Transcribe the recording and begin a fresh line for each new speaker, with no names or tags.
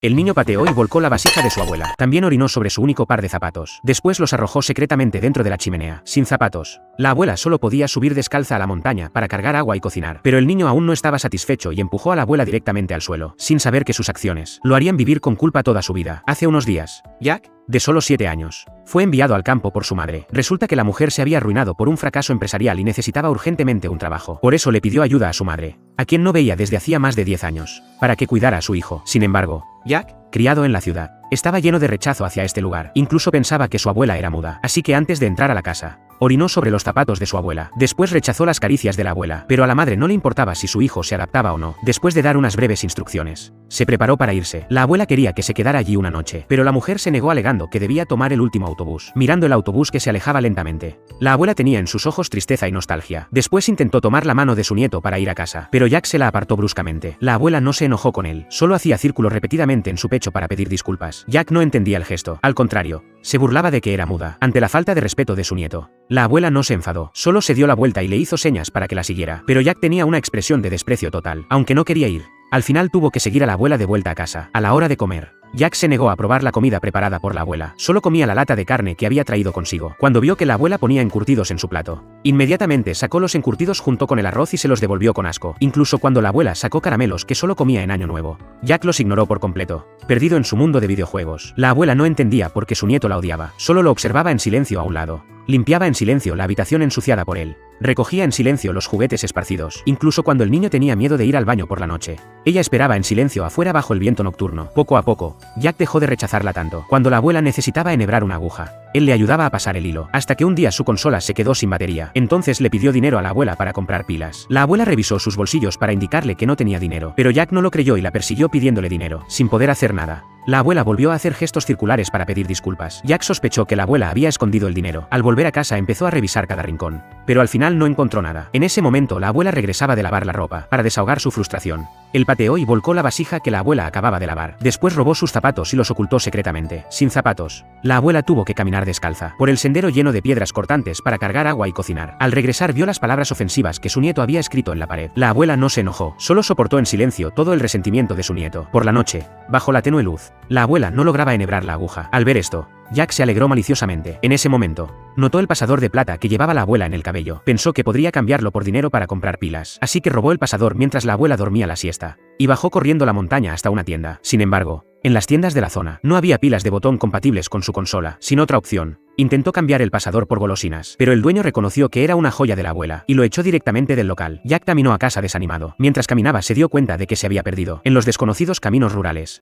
El niño pateó y volcó la vasija de su abuela. También orinó sobre su único par de zapatos. Después los arrojó secretamente dentro de la chimenea. Sin zapatos, la abuela solo podía subir descalza a la montaña para cargar agua y cocinar. Pero el niño aún no estaba satisfecho y empujó a la abuela directamente al suelo, sin saber que sus acciones lo harían vivir con culpa toda su vida. Hace unos días, Jack, de solo 7 años, fue enviado al campo por su madre. Resulta que la mujer se había arruinado por un fracaso empresarial y necesitaba urgentemente un trabajo. Por eso le pidió ayuda a su madre, a quien no veía desde hacía más de 10 años, para que cuidara a su hijo. Sin embargo, Jack, criado en la ciudad, estaba lleno de rechazo hacia este lugar. Incluso pensaba que su abuela era muda. Así que antes de entrar a la casa, orinó sobre los zapatos de su abuela. Después rechazó las caricias de la abuela, pero a la madre no le importaba si su hijo se adaptaba o no. Después de dar unas breves instrucciones, se preparó para irse. La abuela quería que se quedara allí una noche, pero la mujer se negó alegando que debía tomar el último autobús. Mirando el autobús que se alejaba lentamente, la abuela tenía en sus ojos tristeza y nostalgia. Después intentó tomar la mano de su nieto para ir a casa, pero Jack se la apartó bruscamente. La abuela no se enojó con él, solo hacía círculos repetidamente en su pecho para pedir disculpas. Jack no entendía el gesto. Al contrario, se burlaba de que era muda. Ante la falta de respeto de su nieto, la abuela no se enfadó, solo se dio la vuelta y le hizo señas para que la siguiera. Pero Jack tenía una expresión de desprecio total. Aunque no quería ir, al final tuvo que seguir a la abuela de vuelta a casa. A la hora de comer, Jack se negó a probar la comida preparada por la abuela. Solo comía la lata de carne que había traído consigo. Cuando vio que la abuela ponía encurtidos en su plato, inmediatamente sacó los encurtidos junto con el arroz y se los devolvió con asco. Incluso cuando la abuela sacó caramelos que solo comía en Año Nuevo, Jack los ignoró por completo. Perdido en su mundo de videojuegos, la abuela no entendía por qué su nieto la odiaba. Solo lo observaba en silencio a un lado. Limpiaba en silencio la habitación ensuciada por él. Recogía en silencio los juguetes esparcidos, incluso cuando el niño tenía miedo de ir al baño por la noche. Ella esperaba en silencio afuera bajo el viento nocturno. Poco a poco, Jack dejó de rechazarla tanto. Cuando la abuela necesitaba enhebrar una aguja, él le ayudaba a pasar el hilo, hasta que un día su consola se quedó sin batería. Entonces le pidió dinero a la abuela para comprar pilas. La abuela revisó sus bolsillos para indicarle que no tenía dinero, pero Jack no lo creyó y la persiguió pidiéndole dinero, sin poder hacer nada. La abuela volvió a hacer gestos circulares para pedir disculpas. Jack sospechó que la abuela había escondido el dinero. Al volver a casa empezó a revisar cada rincón, pero al final no encontró nada. En ese momento la abuela regresaba de lavar la ropa. Para desahogar su frustración, él pateó y volcó la vasija que la abuela acababa de lavar. Después robó sus zapatos y los ocultó secretamente. Sin zapatos, la abuela tuvo que caminar descalza por el sendero lleno de piedras cortantes para cargar agua y cocinar. Al regresar vio las palabras ofensivas que su nieto había escrito en la pared. La abuela no se enojó, solo soportó en silencio todo el resentimiento de su nieto. Por la noche, bajo la tenue luz, la abuela no lograba enhebrar la aguja. Al ver esto, Jack se alegró maliciosamente. En ese momento, notó el pasador de plata que llevaba la abuela en el cabello. Pensó que podría cambiarlo por dinero para comprar pilas. Así que robó el pasador mientras la abuela dormía la siesta, y bajó corriendo la montaña hasta una tienda. Sin embargo, en las tiendas de la zona, no había pilas de botón compatibles con su consola. Sin otra opción, intentó cambiar el pasador por golosinas, pero el dueño reconoció que era una joya de la abuela, y lo echó directamente del local. Jack caminó a casa desanimado. Mientras caminaba se dio cuenta de que se había perdido en los desconocidos caminos rurales.